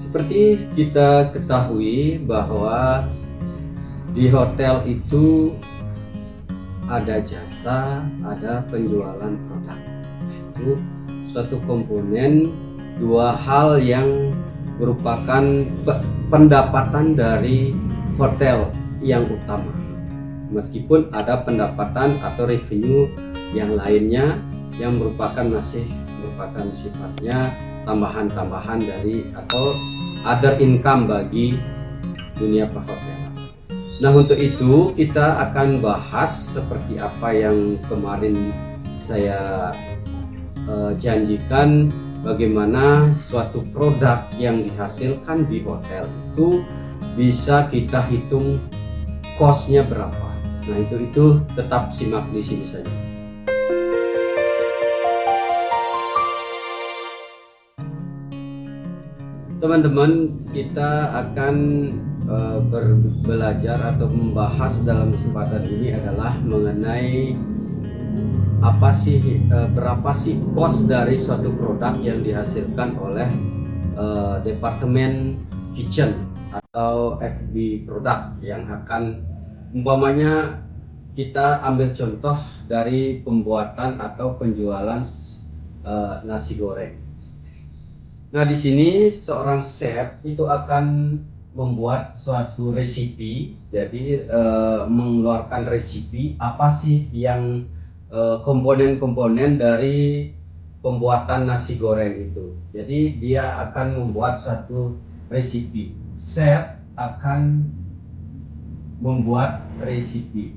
Seperti kita ketahui bahwa di hotel itu ada jasa, ada penjualan produk. Itu suatu komponen, dua hal yang merupakan pendapatan dari hotel yang utama. Meskipun ada pendapatan atau revenue yang lainnya yang masih merupakan sifatnya tambahan-tambahan dari atau other income bagi dunia perhotelan. Nah, untuk itu kita akan bahas seperti apa yang kemarin saya janjikan, bagaimana suatu produk yang dihasilkan di hotel itu bisa kita hitung cost-nya berapa. Nah, itu tetap simak di sini saja. Teman-teman, kita akan belajar atau membahas dalam kesempatan ini adalah mengenai berapa sih cost dari suatu produk yang dihasilkan oleh departemen kitchen atau FB produk yang akan umpamanya kita ambil contoh dari pembuatan atau penjualan nasi goreng. Nah, di sini seorang chef itu akan membuat suatu resipi, jadi mengeluarkan resipi apa sih yang komponen-komponen dari pembuatan nasi goreng itu. Jadi dia akan membuat suatu resipi. Chef akan membuat resipi.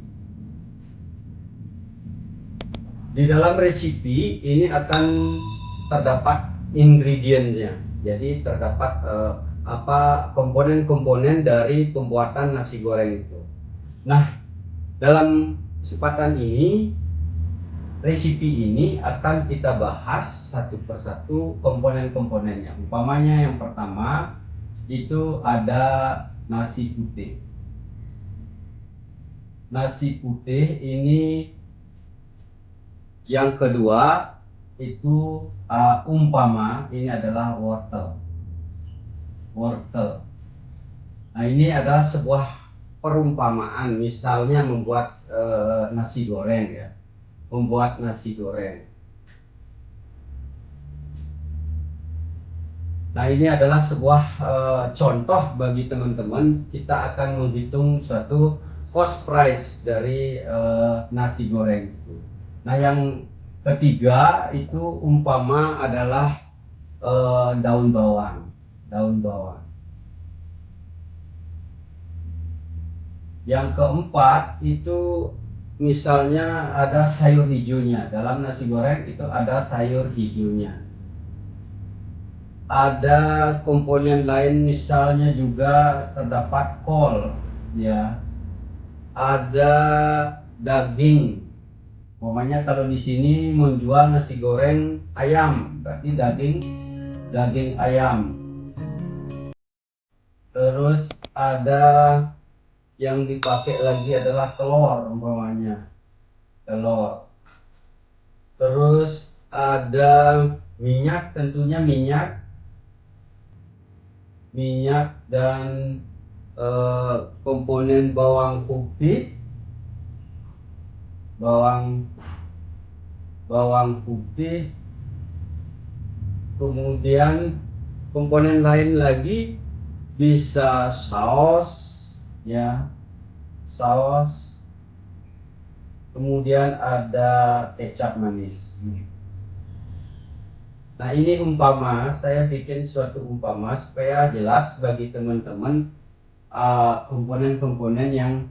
Di dalam resipi ini akan terdapat ingredientnya. Jadi terdapat komponen-komponen dari pembuatan nasi goreng itu. Nah, dalam kesempatan ini resipi ini akan kita bahas satu persatu komponen-komponennya. Umpamanya yang pertama itu ada nasi putih. Nasi putih ini, yang kedua itu umpama ini adalah wortel. Nah, ini adalah sebuah perumpamaan, misalnya membuat nasi goreng ya. Membuat nasi goreng. Nah, ini adalah sebuah contoh bagi teman-teman. Kita akan menghitung suatu cost price dari nasi goreng itu. Nah, yang ketiga itu umpama adalah daun bawang. Yang keempat itu misalnya ada sayur hijaunya. Dalam nasi goreng itu ada sayur hijaunya. Ada komponen lain, misalnya juga terdapat kol ya. Ada daging. Pokoknya kalau di sini menjual nasi goreng ayam, berarti daging ayam. Terus ada yang dipakai lagi adalah telur, umpamanya telur. Terus ada minyak, tentunya minyak dan komponen bawang putih, kemudian komponen lain lagi bisa saus ya, kemudian ada kecap manis. Nah, ini umpama, saya bikin suatu umpama supaya jelas bagi teman-teman komponen-komponen yang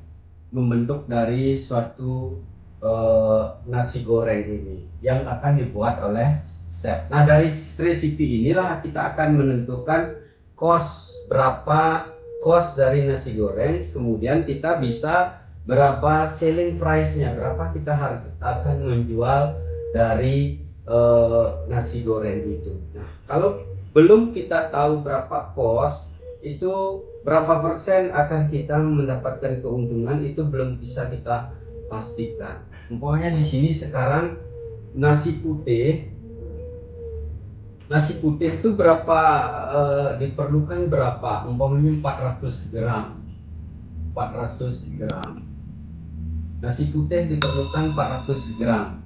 membentuk dari suatu nasi goreng ini yang akan dibuat oleh chef. Nah, dari resipi inilah kita akan menentukan berapa cost dari nasi goreng, kemudian kita bisa berapa selling price-nya, berapa kita akan menjual dari nasi goreng itu. Nah, kalau belum kita tahu berapa cost, itu berapa persen akan kita mendapatkan keuntungan, itu belum bisa kita pastikan. Pokoknya di sini sekarang nasi putih Nasi putih itu berapa, diperlukan berapa? Umpamanya 400 gram. 400 gram. Nasi putih diperlukan 400 gram.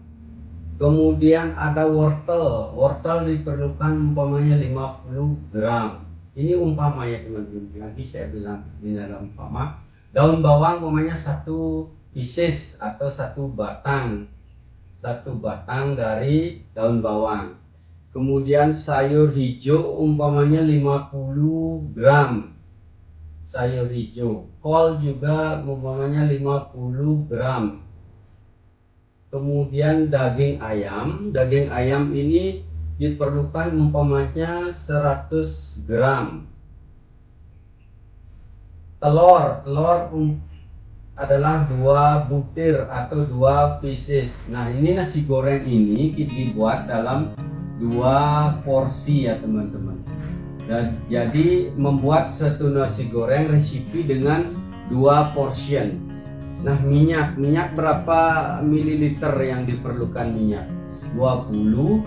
Kemudian ada wortel. Wortel diperlukan umpamanya 50 gram. Ini umpama ya teman-teman. Nanti saya bilang ini adalah umpama. Daun bawang umpamanya satu pieces atau satu batang. Satu batang dari daun bawang. Kemudian sayur hijau umpamanya 50 gram. Sayur hijau. Kol juga umpamanya 50 gram. Kemudian daging ayam ini diperlukan umpamanya 100 gram. Telur adalah 2 butir atau 2 pieces. Nah, ini nasi goreng ini kita dibuat dalam 2 porsi ya teman-teman. Dan jadi membuat satu nasi goreng resipi dengan 2 portion. Nah, minyak berapa mililiter yang diperlukan minyak? 20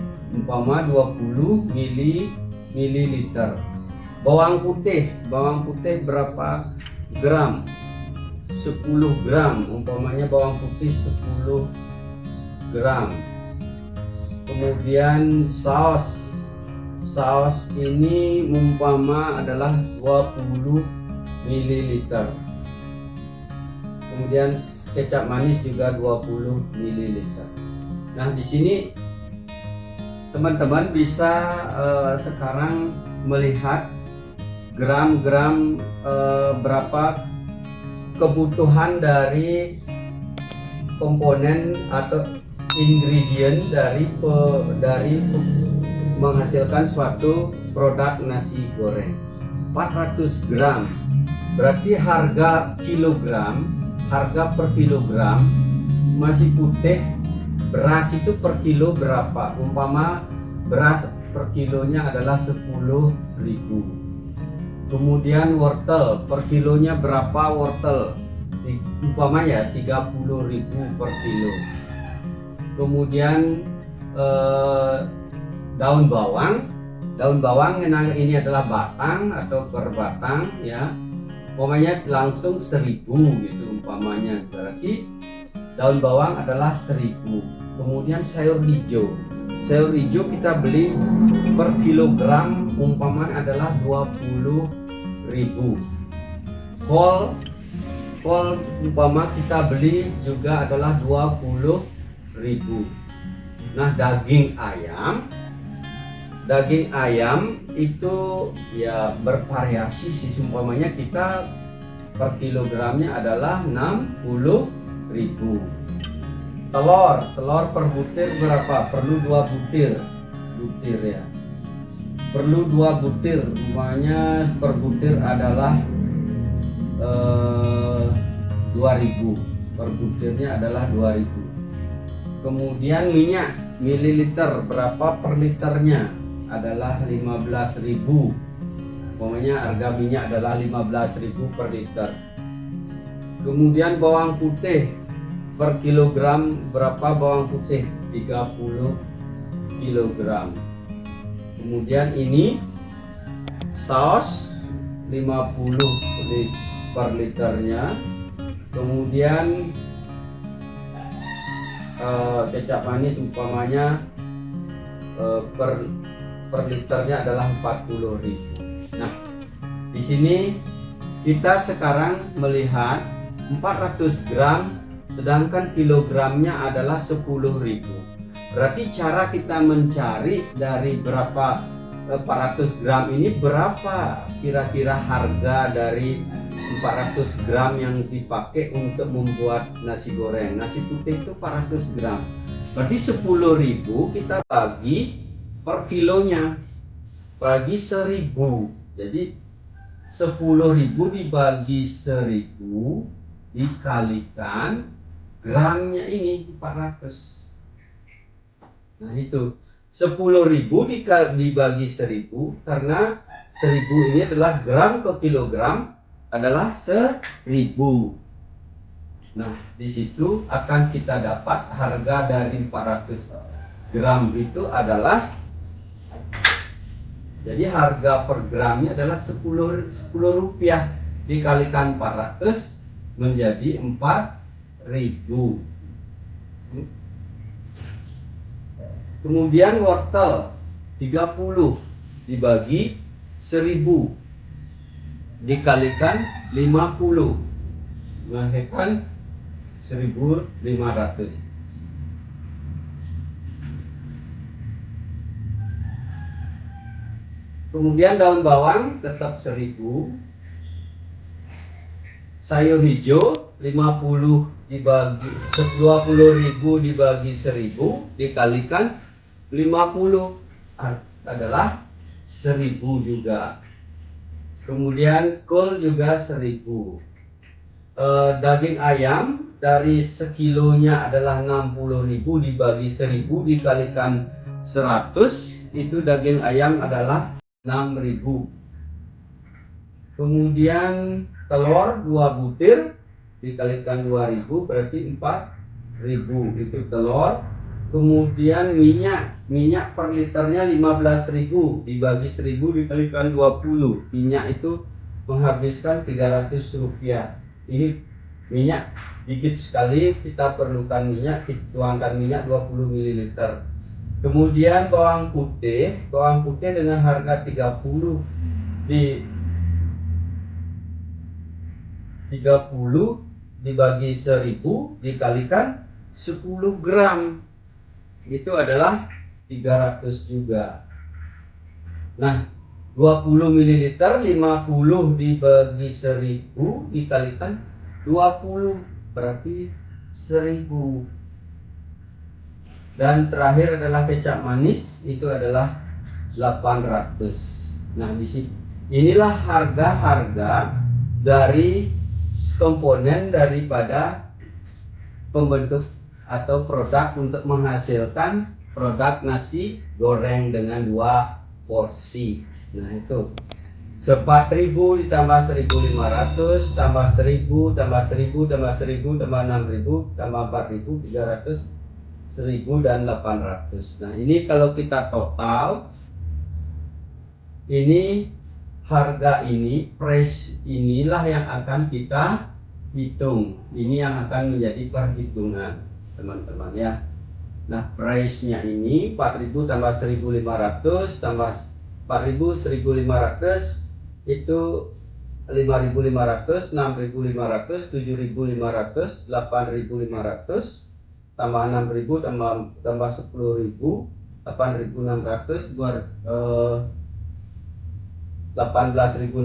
mililiter. Bawang putih berapa gram? 10 gram, umpamanya bawang putih 10 gram. Kemudian saus ini umpama adalah 20 mililiter. Kemudian kecap manis juga 20 ml. Nah, di sini teman-teman bisa sekarang melihat gram-gram berapa kebutuhan dari komponen atau ingredient dari menghasilkan suatu produk nasi goreng. 400 gram berarti harga per kilogram nasi putih. Beras itu per kilo berapa? Umpama beras per kilonya adalah 10.000. Kemudian wortel per kilonya berapa wortel? Umpamanya 30.000 per kilo. Kemudian daun bawang ini adalah batang atau per batang ya. Umpamanya langsung 1.000 gitu umpamanya, berarti daun bawang adalah 1.000. Kemudian sayur hijau kita beli per kilogram umpamanya adalah 20.000. Kol umpama kita beli juga adalah 20.000. Nah, daging ayam itu ya bervariasi sih, umpamanya kita per kilogramnya adalah 60.000. Telur per butir berapa? Perlu 2 butir ya. Perlu 2 butir, umpamanya per butir adalah 2.000. Per butirnya adalah 2.000. Kemudian minyak mililiter berapa per liternya? Adalah 15.000. Pokoknya harga minyak adalah 15.000 per liter. Kemudian bawang putih per kilogram berapa bawang putih? 30 kilogram. Kemudian ini saus 50 per liternya. Kemudian kecap manis umpamanya per liternya adalah 40.000. Nah, di sini kita sekarang melihat 400 gram sedangkan kilogramnya adalah 10.000. Berarti cara kita mencari dari berapa 400 gram ini, berapa kira-kira harga dari 400 gram yang dipakai untuk membuat nasi goreng. Nasi putih itu 400 gram. Berarti 10.000 kita bagi per kilonya, bagi 1.000. Jadi 10.000 dibagi 1.000 dikalikan gramnya ini 400. Nah, itu 10.000 dibagi 1.000 karena 1.000 ini adalah gram ke kilogram adalah 1.000. Nah, di situ akan kita dapat harga dari 400 gram itu adalah Jadi harga per gramnya adalah 10 rupiah dikalikan 400 menjadi 4.000. Kemudian wortel 30 dibagi 1000 dikalikan 50 menghasilkan 1.500. Kemudian daun bawang tetap 1.000. Sayur hijau 50 dibagi 20.000 dibagi 1.000 dikalikan 50 adalah 1.000 juga. Kemudian kol juga 1.000. Daging ayam dari sekilonya adalah 60.000 dibagi 1.000 dikalikan 100, itu daging ayam adalah 6.000. Kemudian telur 2 butir dikalikan 2.000 berarti 4.000 itu telur. Kemudian minyak per liternya 15.000 dibagi 1.000 dikalikan 20. Minyak itu menghabiskan 300 rupiah. Ini minyak dikit sekali, kita perlukan minyak, kita tuangkan minyak 20 ml. Kemudian bawang putih dengan harga 30 dibagi 1.000 dikalikan 10 gram itu adalah 300 juga. Nah, 20 ml 50 dibagi 1.000 dikalikan 20 berarti 1.000. Dan terakhir adalah kecap manis, itu adalah 800. Nah, di sini inilah harga-harga dari komponen daripada pembentuk atau produk untuk menghasilkan produk nasi goreng dengan 2 porsi. Nah, itu 4.000 ditambah 1.500 tambah 1.000 tambah 1.000 tambah 1.000 tambah 6.000 tambah 4.000 300 1.000 dan 800. Nah, ini kalau kita total, ini harga ini, price inilah yang akan kita hitung. Ini yang akan menjadi perhitungan teman-teman ya. Nah, price-nya ini 4.000 tambah 1.500 tambah 4.000 1.500 itu 5.500, 6.500, 7.500, 8.500 tambah 6.000 tambah 10.000 8.600 18.600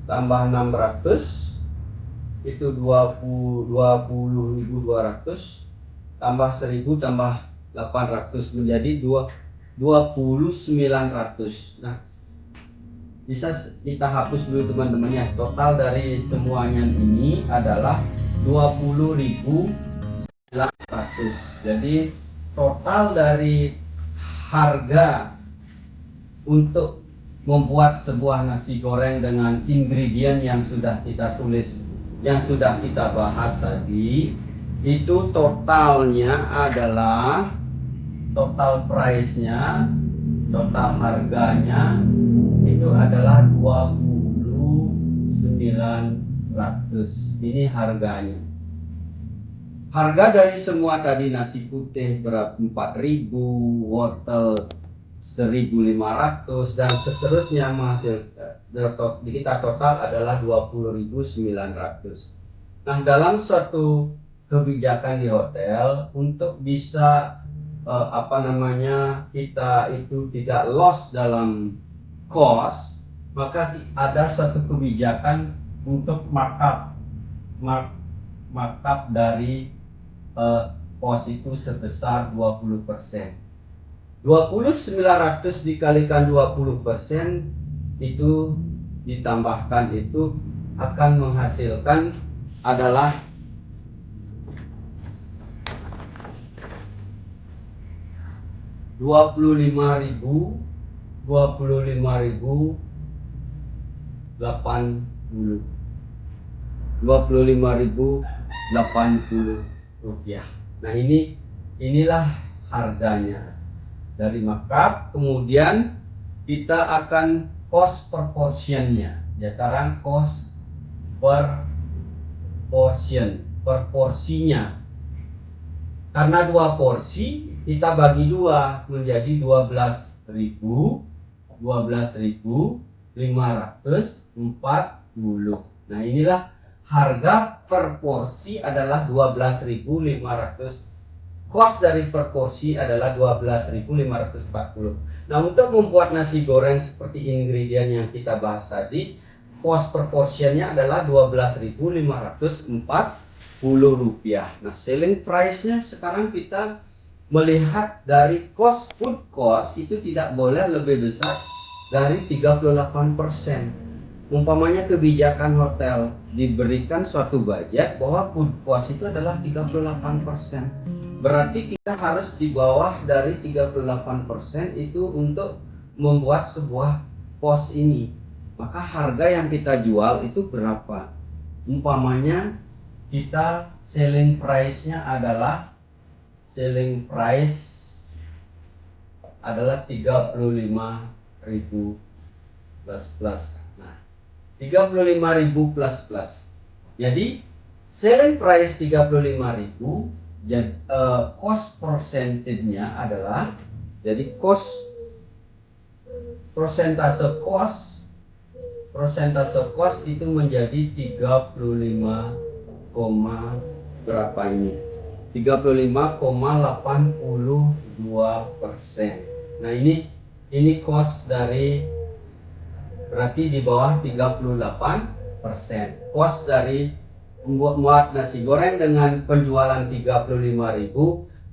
tambah 600 itu 20.200 tambah 1.000 tambah 800 menjadi 2.900. Nah, bisa kita hapus dulu teman-teman ya. Total dari semuanya ini adalah 20.900. Jadi total dari harga untuk membuat sebuah nasi goreng dengan ingredient yang sudah kita tulis, yang sudah kita bahas tadi, itu totalnya adalah total price-nya, total harganya itu adalah 2.900. Ini harganya. Harga dari semua tadi, nasi putih berapa 4.000, wortel 1.500 dan seterusnya, menghasilkan kita total adalah 20.900. Nah, dalam suatu kebijakan di hotel untuk bisa kita itu tidak loss dalam cost, maka ada suatu kebijakan untuk markup dari pos itu sebesar 20%. 20.900 dikalikan 20% itu ditambahkan itu akan menghasilkan adalah 25.080. 25.080 rupiah. Nah, inilah harganya. dari markup, kemudian kita akan cost per portionnya. Ya, sekarang cost per portion, per porsinya. Karena 2 porsi, kita bagi 2 menjadi 12.540. Nah, inilah harga per porsi adalah 12.500. Cost dari per porsi adalah 12.540. Nah, untuk membuat nasi goreng seperti ingredient yang kita bahas tadi, cost per portionnya adalah 12.540 rupiah. Nah, selling price-nya sekarang kita melihat dari cost, food cost itu tidak boleh lebih besar dari 38%. Umpamanya kebijakan hotel diberikan suatu budget bahwa food cost itu adalah 38%. Berarti kita harus di bawah dari 38% itu untuk membuat sebuah cost ini. Maka harga yang kita jual itu berapa? Umpamanya kita selling price-nya adalah 35.000 plus. Nah, 35.000 plus. Jadi selling price 35.000, jadi cost percentage-nya analah, jadi persentase cost itu menjadi 35, berapa ini? 35,82%. Nah, ini cost dari, berarti di bawah 38%. Cost dari membuat nasi goreng dengan penjualan 35.000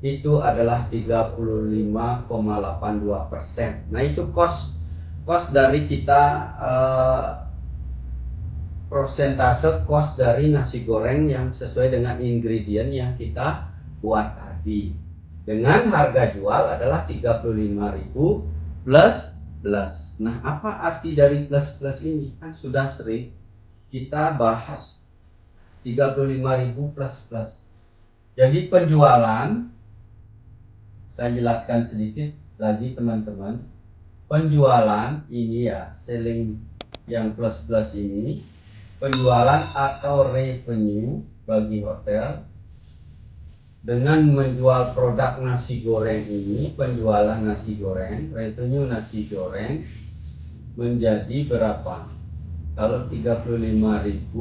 itu adalah 35,82%. Nah, itu cost dari kita, persentase cost dari nasi goreng yang sesuai dengan ingredient yang kita buat tadi. Dengan harga jual adalah 35.000 plus. Nah, apa arti dari plus ini? Kan sudah sering kita bahas 35.000 plus. Jadi penjualan, saya jelaskan sedikit lagi teman-teman. Penjualan ini ya, selling yang plus ini, penjualan atau revenue bagi hotel dengan menjual produk nasi goreng ini. Penjualan nasi goreng, revenue nasi goreng menjadi berapa? Kalau 35.000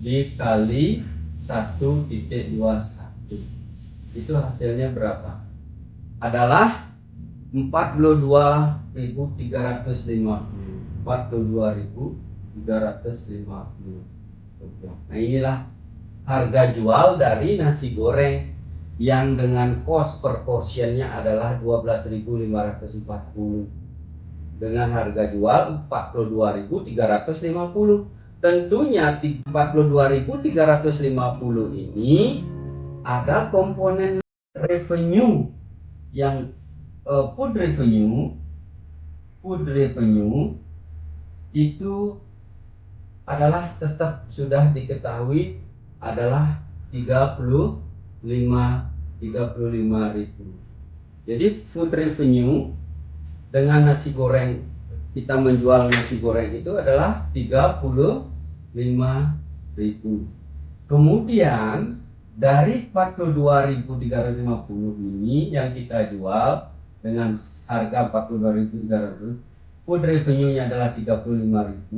dikali 1.21, itu hasilnya berapa? Adalah 42.350. Nah, inilah harga jual dari nasi goreng yang dengan cost per portionnya adalah 12.540 dengan harga jual 42.350. Tentunya 42.350 ini ada komponen revenue yang food revenue itu adalah tetap sudah diketahui adalah 35.000. Jadi food revenue dengan nasi goreng, kita menjual nasi goreng itu adalah 35.000. Kemudian dari 42.350 ini yang kita jual dengan harga 42.300, food revenue-nya adalah 35.000.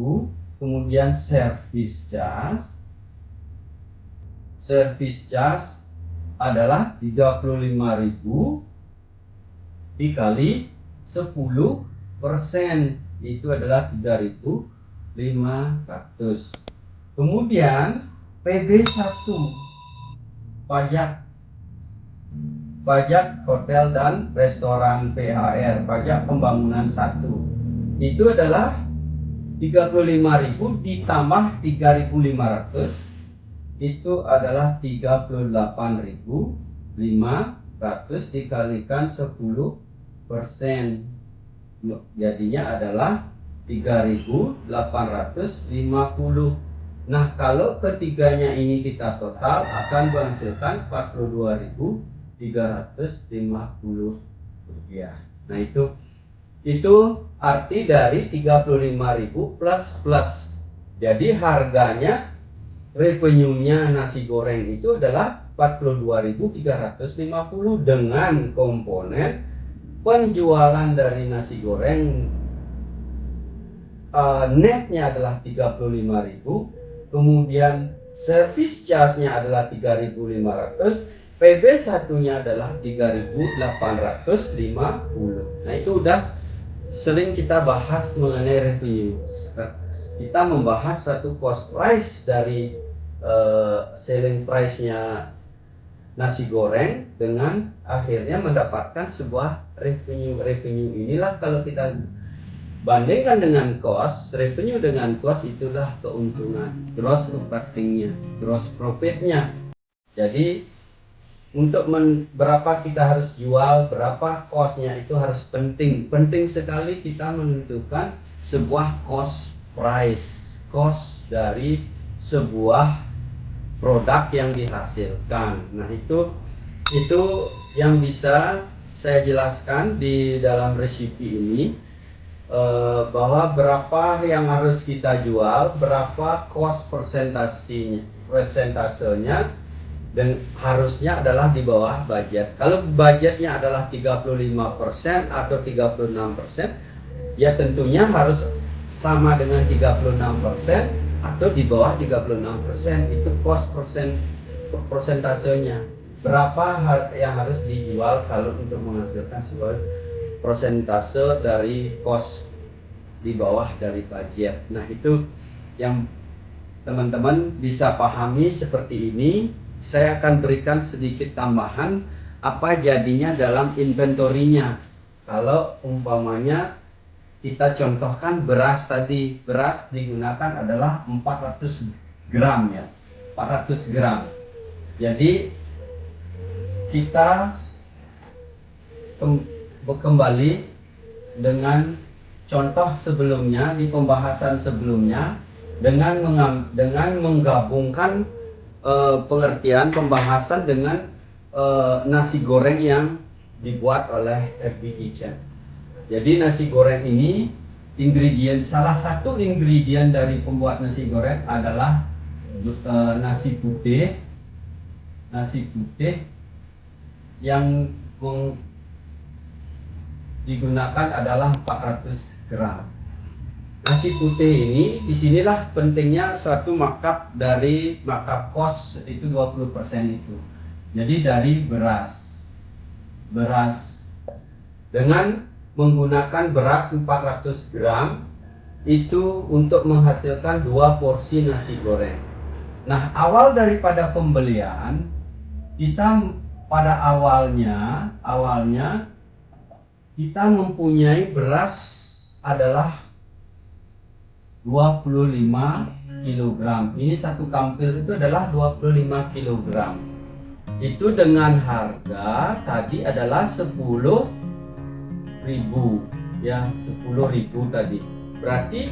Kemudian service charge adalah 35.000 dikali 10%, itu adalah 3.500. Kemudian PB1, pajak hotel dan restoran, PHR, pajak pembangunan 1, itu adalah 35.000 ditambah 3.500, itu adalah 38.500 dikalikan 10%, jadinya adalah 3.850. Nah, kalau ketiganya ini kita total akan menghasilkan 42.000 rupiah. Nah itu arti dari 35.000 plus. Jadi harganya revenue-nya nasi goreng itu adalah 42.350 dengan komponen penjualan dari nasi goreng netnya adalah 35.000, kemudian service charge-nya adalah 3.500, PB satunya adalah 3.850. Nah itu udah sering kita bahas mengenai revenue. Kita membahas satu cost price dari selling price-nya nasi goreng dengan akhirnya mendapatkan sebuah revenue inilah kalau kita bandingkan dengan cost, revenue dengan cost itulah keuntungan, gross operatingnya, gross profitnya. Jadi untuk berapa kita harus jual, berapa costnya itu harus penting sekali kita menentukan sebuah cost price, cost dari sebuah produk yang dihasilkan. Nah itu yang bisa saya jelaskan di dalam resipi ini, bahwa berapa yang harus kita jual, berapa cost persentasenya, dan harusnya adalah di bawah budget. Kalau budgetnya adalah 35% atau 36%, ya tentunya harus sama dengan 36% atau di bawah 36%. Itu cost persentasenya. Berapa yang harus dijual kalau untuk menghasilkan sebuah persentase dari cost di bawah dari budget. Nah itu yang teman-teman bisa pahami seperti ini. Saya akan berikan sedikit tambahan apa jadinya dalam inventorinya. Kalau umpamanya kita contohkan beras tadi, beras digunakan adalah 400 gram ya, 400 gram. Jadi kita kembali dengan contoh sebelumnya di pembahasan sebelumnya dengan menggabungkan pengertian pembahasan dengan nasi goreng yang dibuat oleh FB Kitchen. Jadi nasi goreng ini salah satu ingredient dari pembuat nasi goreng adalah nasi putih yang digunakan adalah 400 gram. Nasi putih ini disinilah pentingnya suatu markup cost itu 20% itu. Jadi dari beras dengan menggunakan beras 400 gram itu untuk menghasilkan 2 porsi nasi goreng. Nah awal daripada pembelian kita pada awalnya kita mempunyai beras adalah 25 kg. Ini satu kampil itu adalah 25 kg. Itu dengan harga tadi adalah 10.000 ya, 10.000 tadi. Berarti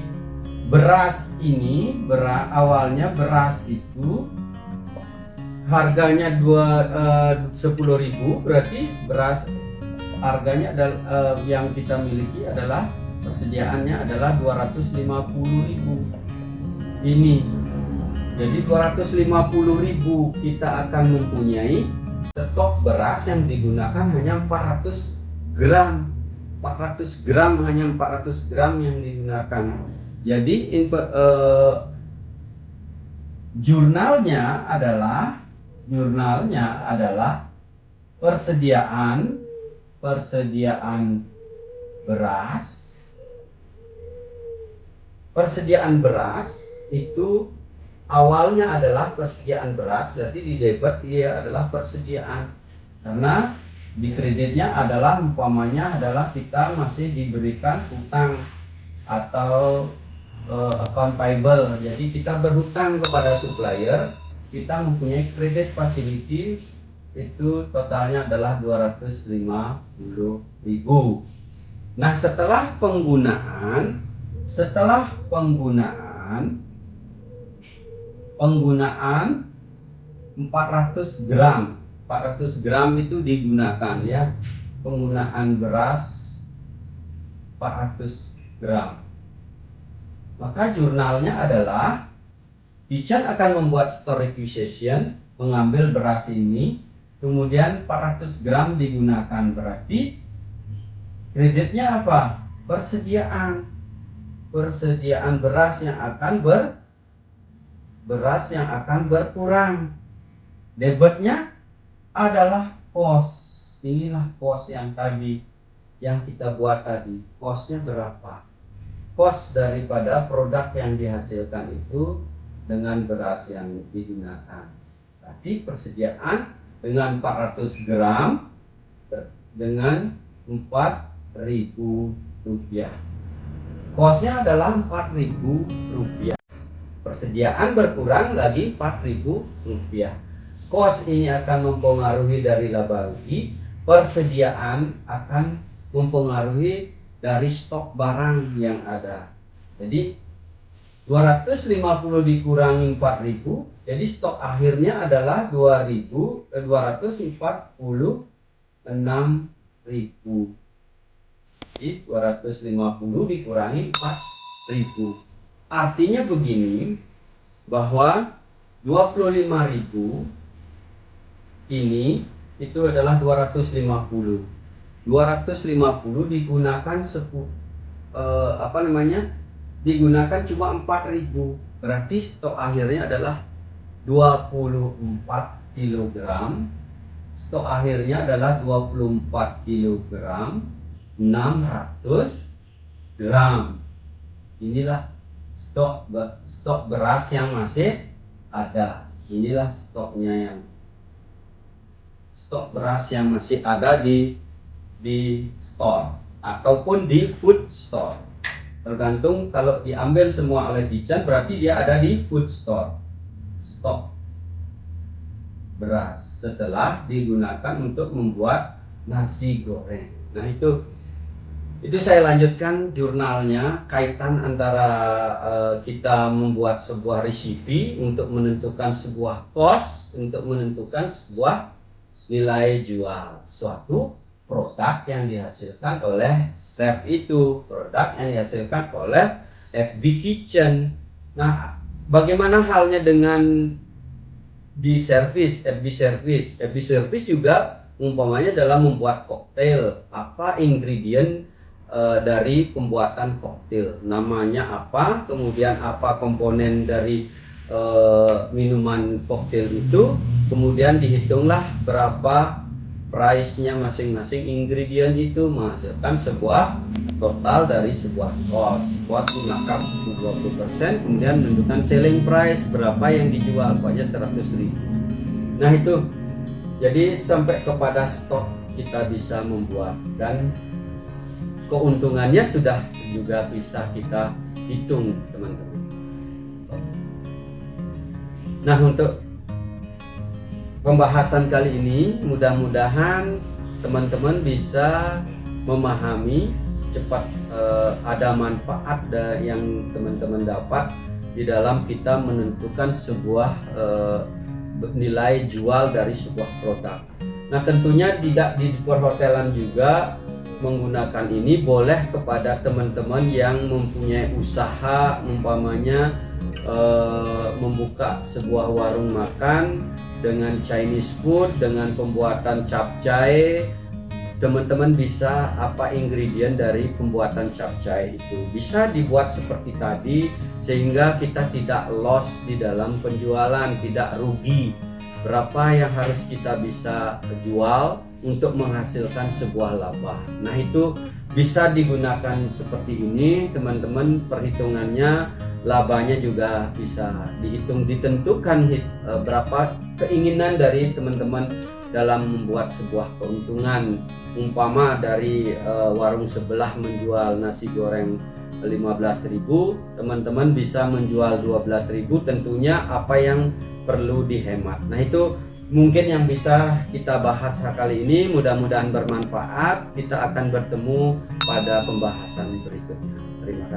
beras ini awalnya beras itu harganya 10.000, berarti beras harganya adalah yang kita miliki adalah persediaannya adalah 250.000 ini. Jadi 250.000 kita akan mempunyai stok beras yang digunakan hanya 400 gram hanya 400 gram yang digunakan. Jadi jurnalnya adalah persediaan beras itu awalnya adalah persediaan beras, berarti di debit dia adalah persediaan, karena di kreditnya adalah umpamanya adalah kita masih diberikan hutang atau account payable. Jadi kita berhutang kepada supplier, kita mempunyai kredit facility itu totalnya adalah 250.000. Nah setelah penggunaan 400 gram 400 gram itu digunakan ya, penggunaan beras 400 gram. Maka jurnalnya adalah Dichan akan membuat store requisition, mengambil beras ini, kemudian 400 gram digunakan, berarti kreditnya apa? Persediaan beras yang akan berkurang. Debitnya adalah cost. Inilah cost yang tadi yang kita buat tadi. Costnya berapa? Cost daripada produk yang dihasilkan itu dengan beras yang digunakan. Berarti persediaan dengan 400 gram dengan 4.000 rupiah. Costnya adalah 4.000 rupiah. Persediaan berkurang lagi 4.000 rupiah. Cost ini akan mempengaruhi dari laba rugi. Persediaan akan mempengaruhi dari stok barang yang ada. Jadi 250 dikurangi 4.000, jadi stok akhirnya adalah 246.000. Jadi 250 dikurangi 4.000. Artinya begini, bahwa 25.000 ini itu adalah 250. 250 digunakan digunakan cuma 4.000. Berarti stok akhirnya adalah 24 kg. Stok akhirnya adalah 24 kg 600 gram. Inilah stok beras yang masih ada. Inilah stok beras yang masih ada di store ataupun di food store. Tergantung, kalau diambil semua oleh Dichan berarti dia ada di food store. Stok beras setelah digunakan untuk membuat nasi goreng. Nah, itu saya lanjutkan jurnalnya, kaitan antara kita membuat sebuah resipi untuk menentukan sebuah cost, untuk menentukan sebuah nilai jual suatu produk yang dihasilkan oleh chef itu, produk yang dihasilkan oleh FB Kitchen. Nah, bagaimana halnya dengan di service, FB service juga umpamanya dalam membuat koktail, apa ingredient dari pembuatan koktail, namanya apa, kemudian apa komponen dari minuman koktail itu, kemudian dihitunglah berapa price-nya masing-masing ingredient itu, menghasilkan sebuah total dari sebuah cost dimakap 20%, kemudian menentukan selling price, berapa yang dijual, pokoknya 100.000. Nah, itu jadi sampai kepada stok kita bisa membuat, dan keuntungannya sudah juga bisa kita hitung, teman-teman. Nah, untuk pembahasan kali ini mudah-mudahan teman-teman bisa memahami cepat, ada manfaat yang teman-teman dapat di dalam kita menentukan sebuah nilai jual dari sebuah produk. Nah, tentunya tidak di perhotelan juga menggunakan ini, boleh kepada teman-teman yang mempunyai usaha, umpamanya membuka sebuah warung makan dengan Chinese food, dengan pembuatan capcay. Teman-teman bisa apa ingredient dari pembuatan capcay itu bisa dibuat seperti tadi, sehingga kita tidak loss di dalam penjualan, tidak rugi. Berapa yang harus kita bisa jual untuk menghasilkan sebuah laba. Nah, itu bisa digunakan seperti ini, teman-teman. Perhitungannya, labanya juga bisa dihitung, ditentukan berapa keinginan dari teman-teman dalam membuat sebuah keuntungan. Umpama dari warung sebelah menjual nasi goreng 15.000, teman-teman bisa menjual 12.000, tentunya apa yang perlu dihemat. Nah, itu mungkin yang bisa kita bahas kali ini. Mudah-mudahan bermanfaat. Kita akan bertemu pada pembahasan berikutnya. Terima kasih.